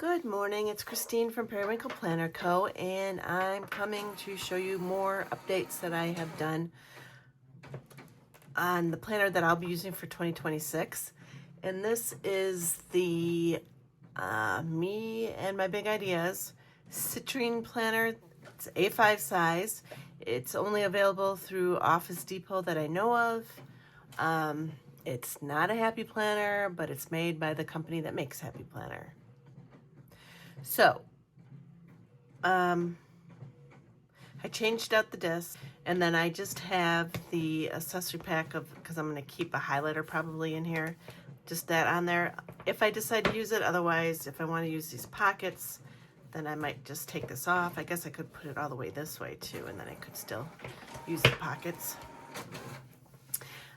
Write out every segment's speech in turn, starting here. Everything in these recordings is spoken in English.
Good morning, it's Christine from Periwinkle Planner Co. and I'm coming to show you more updates that I have done on the planner that I'll be using for 2026. And this is the Me and My Big Ideas Citrine planner. It's A5 size. It's only available through Office Depot that I know of. It's not a Happy Planner, but it's made by the company that makes Happy Planner. So, I changed out the disc, and then I just have the accessory pack of, because I'm going to keep a highlighter probably in here, just that on there if I decide to use it. Otherwise, if I want to use these pockets, then I might just take this off. I guess I could put it all the way this way too, and then I could still use the pockets.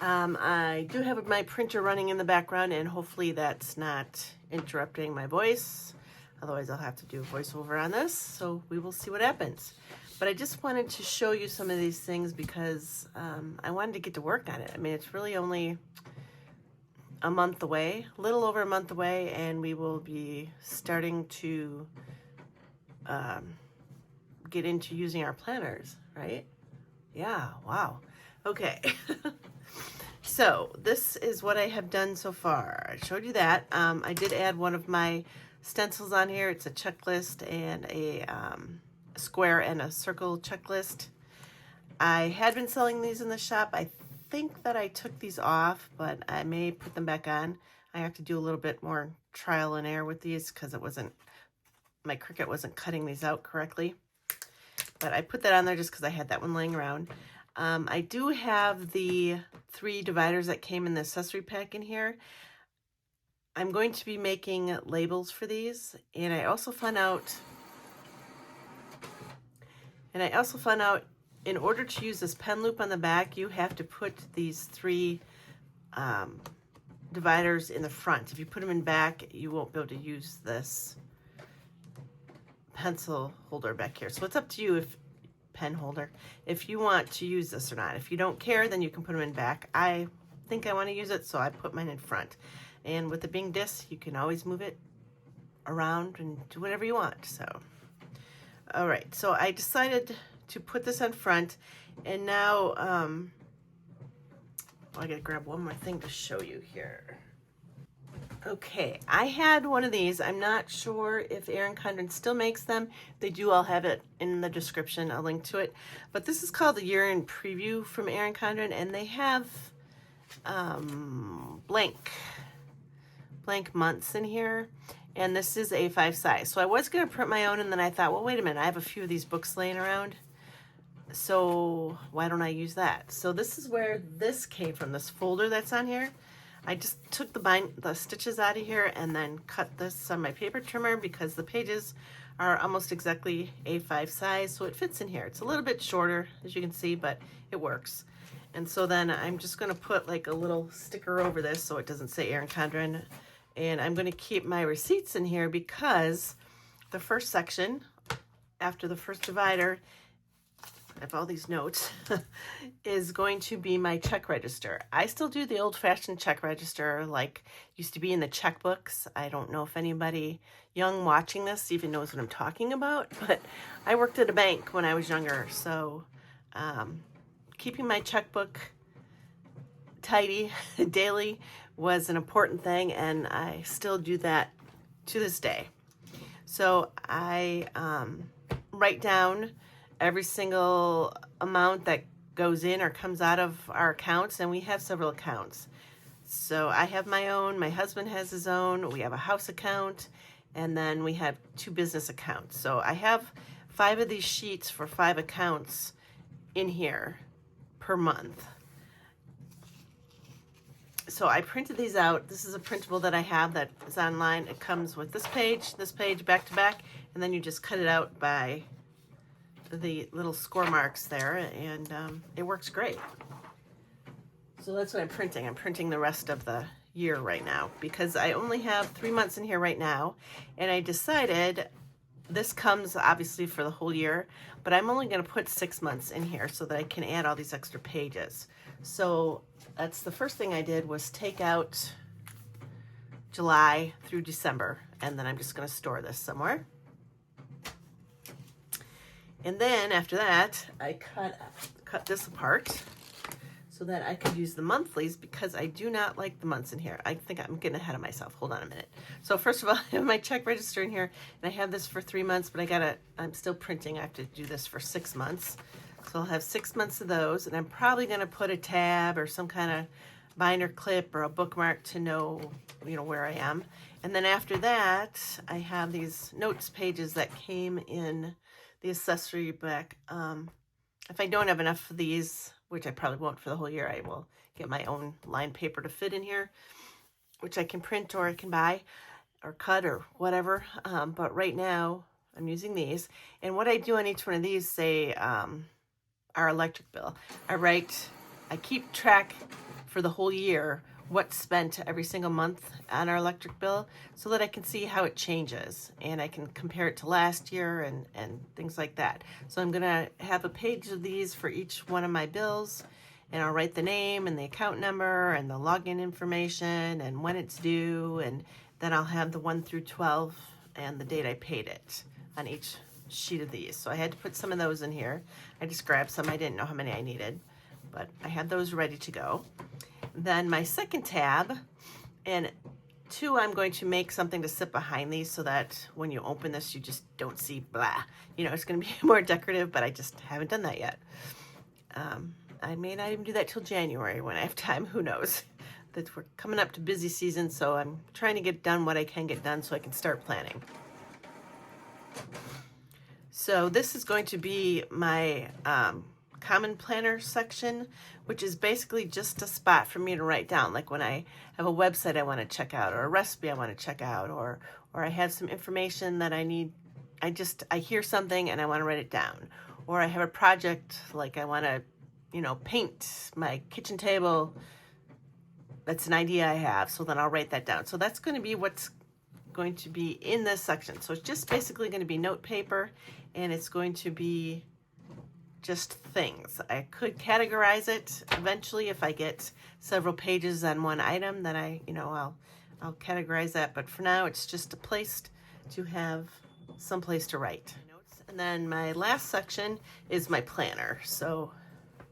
I do have my printer running in the background, and hopefully that's not interrupting my voice. Otherwise, I'll have to do a voiceover on this, so we will see what happens. But I just wanted to show you some of these things because I wanted to get to work on it. I mean, it's really only a month away, a little over a month away, and we will be starting to get into using our planners, right? Yeah, wow. Okay. So this is what I have done so far. I showed you that. I did add one of my stencils on here. It's a checklist and a square and a circle checklist. I had been selling these in the shop. I think that I took these off, but I may put them back on. I have to do a little bit more trial and error with these because my Cricut wasn't cutting these out correctly. But I put that on there just because I had that one laying around. I do have the 3 dividers that came in the accessory pack in here. I'm going to be making labels for these, and I also found out in order to use this pen loop on the back, you have to put these 3 dividers in the front. If you put them in back, you won't be able to use this pencil holder back here. So it's up to you, if you want to use this or not. If you don't care, then you can put them in back. I think I want to use it, so I put mine in front. And with the being disc, you can always move it around and do whatever you want. So, all right. So I decided to put this on front, and now I gotta grab one more thing to show you here. Okay, I had one of these. I'm not sure if Erin Condren still makes them. They do. I'll have it in the description. I'll link to it. But this is called the Year in Preview from Erin Condren, and they have blank months in here, and this is A5 size. So I was going to print my own, and then I thought, well, wait a minute, I have a few of these books laying around, so why don't I use that? So this is where this came from, this folder that's on here. I just took the stitches out of here and then cut this on my paper trimmer because the pages are almost exactly A5 size, so it fits in here. It's a little bit shorter, as you can see, but it works. And so then I'm just going to put like a little sticker over this so it doesn't say Erin Condren. And I'm going to keep my receipts in here because the first section, after the first divider, I have all these notes, is going to be my check register. I still do the old-fashioned check register like used to be in the checkbooks. I don't know if anybody young watching this even knows what I'm talking about, but I worked at a bank when I was younger, so keeping my checkbook tidy daily was an important thing, and I still do that to this day. So I write down every single amount that goes in or comes out of our accounts, and we have several accounts. So I have my own, my husband has his own, we have a house account, and then we have 2 business accounts. So I have 5 of these sheets for 5 accounts in here per month. So I printed these out. This is a printable that I have that is online. It comes with this page, back to back, and then you just cut it out by the little score marks there, and it works great. So that's what I'm printing. I'm printing the rest of the year right now because I only have 3 months in here right now, and I decided this comes obviously for the whole year, but I'm only going to put 6 months in here so that I can add all these extra pages. So that's the first thing I did, was take out July through December, and then I'm just going to store this somewhere. And then after that, I cut this apart so that I could use the monthlies, because I do not like the months in here. I think I'm getting ahead of myself. Hold on a minute. So first of all, I have my check register in here, and I have this for 3 months, but I'm still printing. I have to do this for 6 months. So I'll have 6 months of those, and I'm probably going to put a tab or some kind of binder clip or a bookmark to know, where I am. And then after that, I have these notes pages that came in the accessory back. If I don't have enough of these, which I probably won't for the whole year, I will get my own lined paper to fit in here, which I can print or I can buy or cut or whatever. But right now I'm using these. And what I do on each one of these, say our electric bill, I keep track for the whole year what's spent every single month on our electric bill, so that I can see how it changes and I can compare it to last year and things like that. So I'm gonna have a page of these for each one of my bills, and I'll write the name and the account number and the login information and when it's due, and then I'll have the 1 through 12 and the date I paid it on each sheet of these. So I had to put some of those in here. I just grabbed some. I didn't know how many I needed, but I had those ready to go. Then my second tab, and 2, I'm going to make something to sit behind these so that when you open this, you just don't see blah. It's going to be more decorative, but I just haven't done that yet. I may not even do that till January when I have time. Who knows? That we're coming up to busy season, so I'm trying to get done what I can get done so I can start planning. So this is going to be my common planner section, which is basically just a spot for me to write down, like when I have a website I want to check out, or a recipe I want to check out, or I have some information that I need. I hear something and I want to write it down, or I have a project like I want to paint my kitchen table. That's an idea I have, so then I'll write that down. So that's going to be what's going to be in this section. So it's just basically going to be note paper, and it's going to be just things. I could categorize it eventually if I get several pages on one item, then I'll categorize that. But for now, it's just a place to have some place to write notes. And then my last section is my planner. So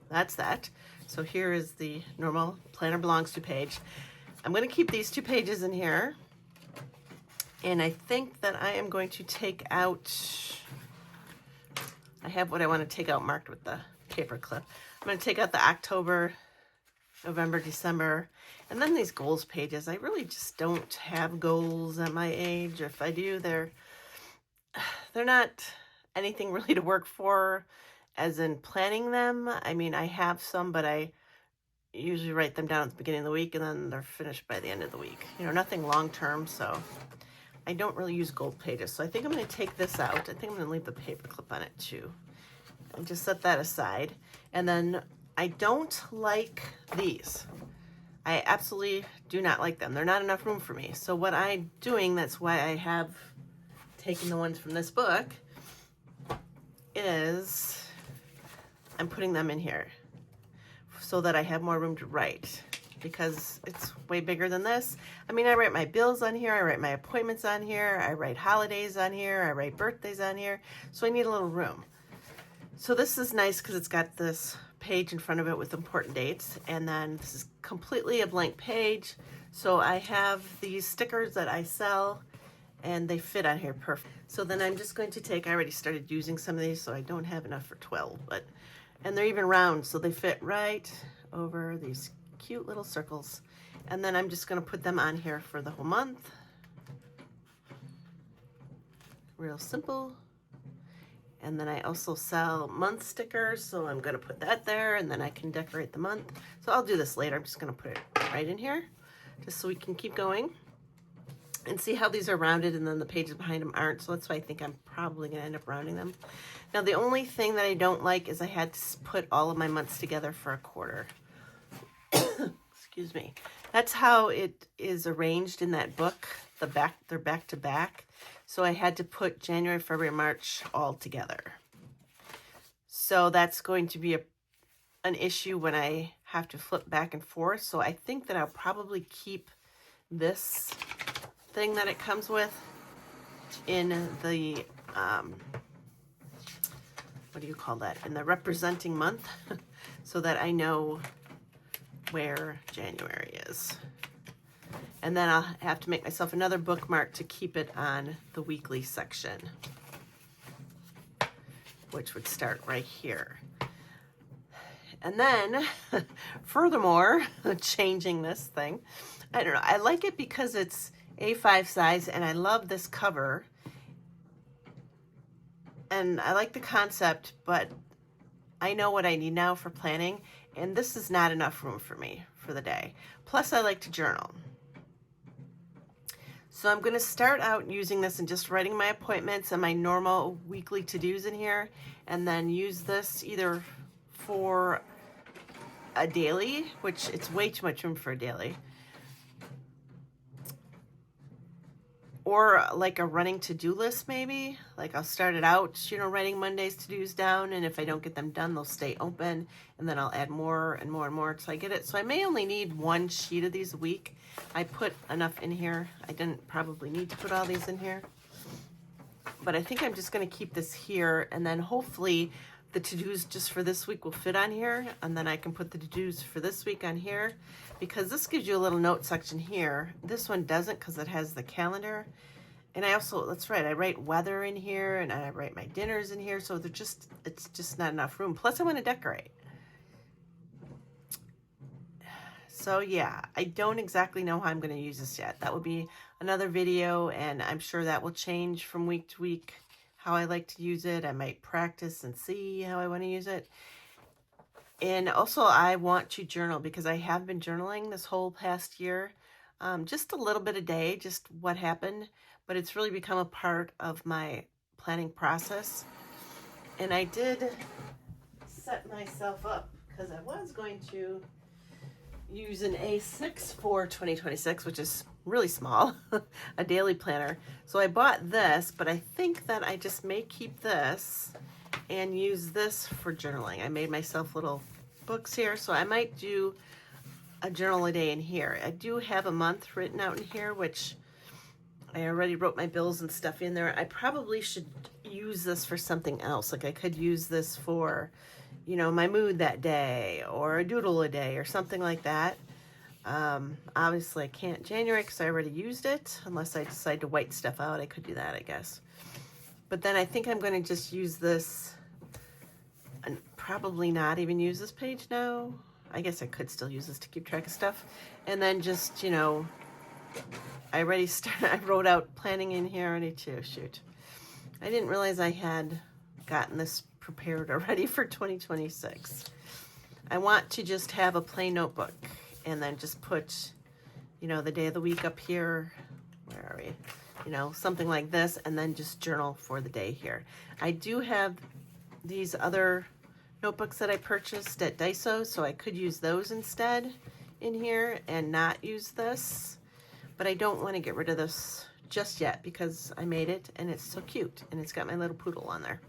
that's that. So here is the normal planner belongs to page. I'm going to keep these 2 pages in here. And I think that I am going to take out, I have what I want to take out marked with the paper clip. I'm going to take out the October, November, December, and then these goals pages. I really just don't have goals at my age. If I do, they're not anything really to work for, as in planning them. I mean, I have some, but I usually write them down at the beginning of the week, and then they're finished by the end of the week. Nothing long term, so I don't really use gold pages. So I think I'm going to take this out. I think I'm going to leave the paper clip on it too, and just set that aside. And then I don't like these. I absolutely do not like them. They're not enough room for me. So what I'm doing, that's why I have taken the ones from this book, is I'm putting them in here so that I have more room to write, because it's way bigger than this. I mean, I write my bills on here, I write my appointments on here, I write holidays on here, I write birthdays on here, so I need a little room. So this is nice because it's got this page in front of it with important dates, and then this is completely a blank page. So I have these stickers that I sell, and they fit on here perfect. So then I'm just going to take, I already started using some of these, so I don't have enough for 12, and they're even round, so they fit right over these cute little circles. And then I'm just going to put them on here for the whole month. Real simple. And then I also sell month stickers, so I'm going to put that there, and then I can decorate the month. So I'll do this later. I'm just going to put it right in here just so we can keep going and see how these are rounded, and then the pages behind them aren't. So that's why I think I'm probably going to end up rounding them. Now, the only thing that I don't like is I had to put all of my months together for a quarter. Excuse me. That's how it is arranged in that book. They're back to back. So I had to put January, February, March all together. So that's going to be an issue when I have to flip back and forth. So I think that I'll probably keep this thing that it comes with in the, what do you call that? In the representing month, so that I know where January is. And then I'll have to make myself another bookmark to keep it on the weekly section, which would start right here. And then, furthermore, changing this thing, I don't know, I like it because it's A5 size, and I love this cover. And I like the concept, but I know what I need now for planning, and this is not enough room for me for the day. Plus, I like to journal. So I'm going to start out using this and just writing my appointments and my normal weekly to-dos in here, and then use this either for a daily, which it's way too much room for a daily, or like a running to-do list maybe. Like I'll start it out, you know, writing Monday's to-dos down, and if I don't get them done, they'll stay open, and then I'll add more and more and more until I get it. So I may only need one sheet of these a week. I put enough in here. I didn't probably need to put all these in here, but I think I'm just going to keep this here, and then hopefully the to-dos just for this week will fit on here, and then I can put the to-dos for this week on here, because this gives you a little note section here. This one doesn't, because it has the calendar. And I also, that's right, I write weather in here, and I write my dinners in here, so it's just not enough room. Plus I want to decorate. So yeah, I don't exactly know how I'm going to use this yet. That will be another video, and I'm sure that will change from week to week, how I like to use it. I might practice and see how I want to use it. And also I want to journal, because I have been journaling this whole past year, just a little bit a day, just what happened, but it's really become a part of my planning process. And I did set myself up, because I was going to use an A6 for 2026, which is really small, a daily planner. So I bought this, but I think that I just may keep this and use this for journaling. I made myself little books here, so I might do a journal a day in here. I do have a month written out in here, which I already wrote my bills and stuff in there. I probably should use this for something else. Like I could use this for, you know, my mood that day, or a doodle a day, or something like that. Obviously I can't January because I already used it, unless I decide to white stuff out. I could do that, I guess. But then I think I'm going to just use this, and probably not even use this page now. I guess I could still use this to keep track of stuff. And then just, you know, I wrote out planning in here already too. Shoot. I didn't realize I had gotten this prepared already for 2026. I want to just have a plain notebook, and then just put, you know, the day of the week up here. Where are we? You know, something like this, and then just journal for the day here. I do have these other notebooks that I purchased at Daiso, so I could use those instead in here and not use this. But I don't want to get rid of this just yet, because I made it and it's so cute, and it's got my little poodle on there.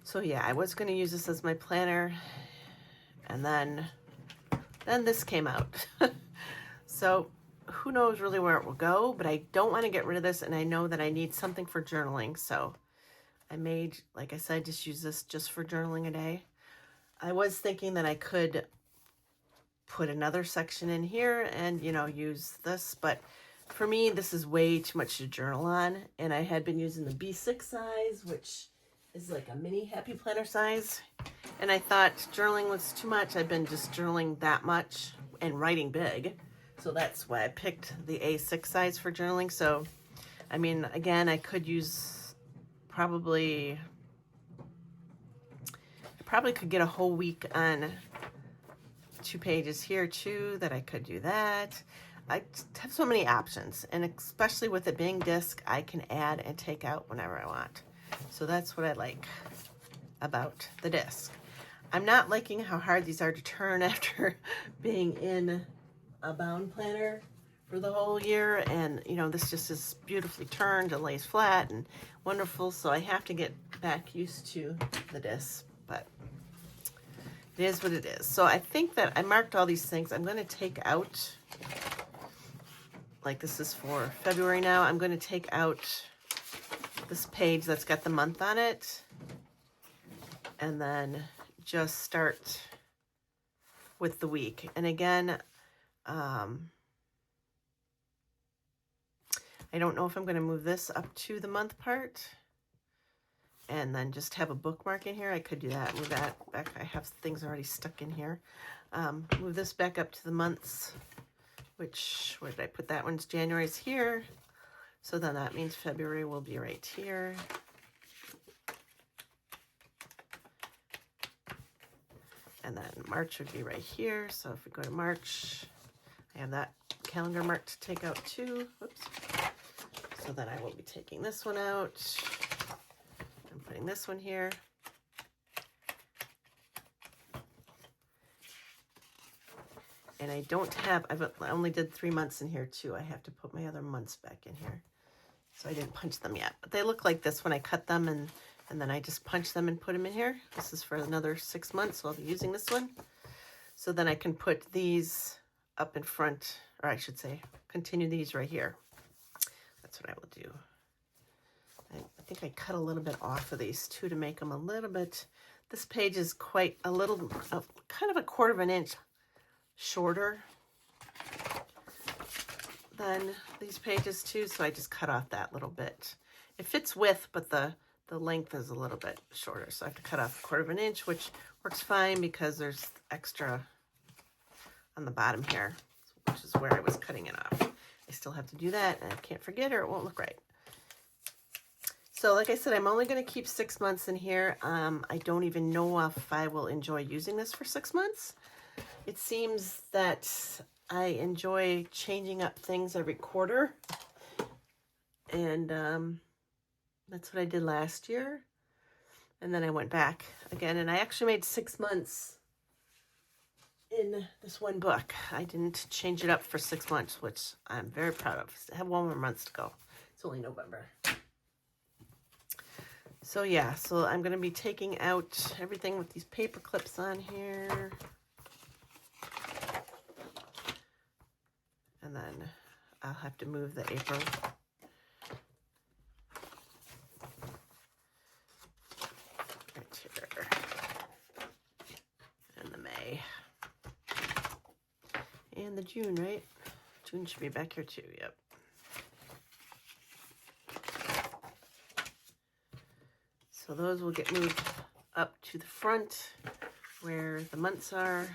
So yeah, I was going to use this as my planner, and then this came out. So who knows really where it will go, but I don't want to get rid of this, and I know that I need something for journaling. So I made, like I said, just use this just for journaling a day. I was thinking that I could put another section in here and, you know, use this, but for me, this is way too much to journal on. And I had been using the B6 size, which is like a mini happy planner size. And I thought journaling was too much. I've been just journaling that much and writing big. So that's why I picked the A6 size for journaling. So, I mean, again, I could use I probably could get a whole week on 2 pages here too, that I could do that. I have so many options, and especially with it being disc, I can add and take out whenever I want. So that's what I like about the disc. I'm not liking how hard these are to turn after being in a bound planner for the whole year, and you know, this just is beautifully turned and lays flat and wonderful, so I have to get back used to the disc, but it is what it is. So I think that I marked all these things. I'm going to take out like this is for February now, I'm going to take out this page that's got the month on it and then just start with the week. And again, I don't know if I'm going to move this up to the month part and then just have a bookmark in here. I could do that, move that back. I have things already stuck in here. Move this back up to the months, which, where did I put that? One's January's here. So then that means February will be right here. And then March would be right here. So if we go to March, I have that calendar mark to take out too. Oops. So then I will be taking this one out and putting this one here. And I don't have, I only did 3 months in here too. I have to put my other months back in here. So I didn't punch them yet. But they look like this when I cut them and then I just punch them and put them in here. This is for another 6 months, so I'll be using this one. So then I can put these up in front, or I should say, continue these right here. That's what I will do. I think I cut a little bit off of these too to make them a little bit, this page is quite a little, kind of a 1/4 of an inch shorter than these pages too, so I just cut off that little bit. It fits width, but the length is a little bit shorter, so I have to cut off 1/4 of an inch, which works fine because there's extra on the bottom here, which is where I was cutting it off. I still have to do that, and I can't forget or it won't look right. So like I said, I'm only going to keep 6 months in here. I don't even know if I will enjoy using this for 6 months. It seems that I enjoy changing up things every quarter. And that's what I did last year. And then I went back again. And I actually made 6 months in this one book. I didn't change it up for 6 months, which I'm very proud of. I have 1 more month to go. It's only November. So yeah, so I'm going to be taking out everything with these paper clips on here. And then I'll have to move the April. Right here. And the May. And the June, right? June should be back here too, yep. So those will get moved up to the front where the months are.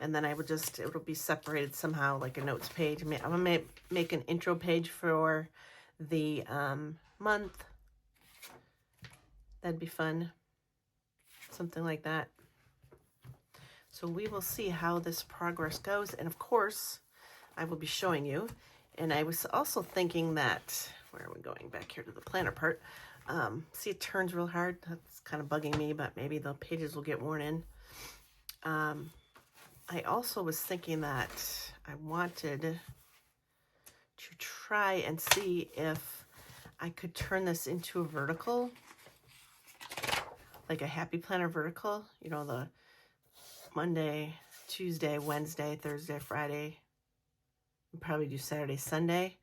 And then I would just, it'll be separated somehow like a notes page. I'm going to make an intro page for the month. That'd be fun. Something like that. So we will see how this progress goes. And of course, I will be showing you. And I was also thinking that, where are we going? Back here to the planner part. See, it turns real hard. That's kind of bugging me, but maybe the pages will get worn in. I also was thinking that I wanted to try and see if I could turn this into a vertical, like a happy planner vertical, you know, the Monday, Tuesday, Wednesday, Thursday, Friday, and probably do Saturday, Sunday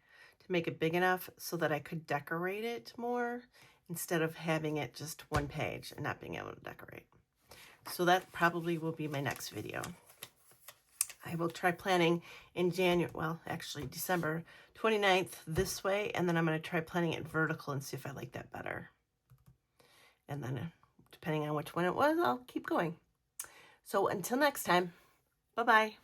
to make it big enough so that I could decorate it more instead of having it just one page and not being able to decorate. So that probably will be my next video. I will try planning in January, well, actually December 29th this way, and then I'm going to try planning it vertical and see if I like that better. And then depending on which one it was, I'll keep going. So until next time, bye-bye.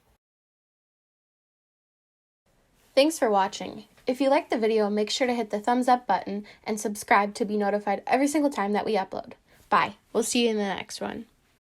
Thanks for watching. If you liked the video, make sure to hit the thumbs up button and subscribe to be notified every single time that we upload. Bye. We'll see you in the next one.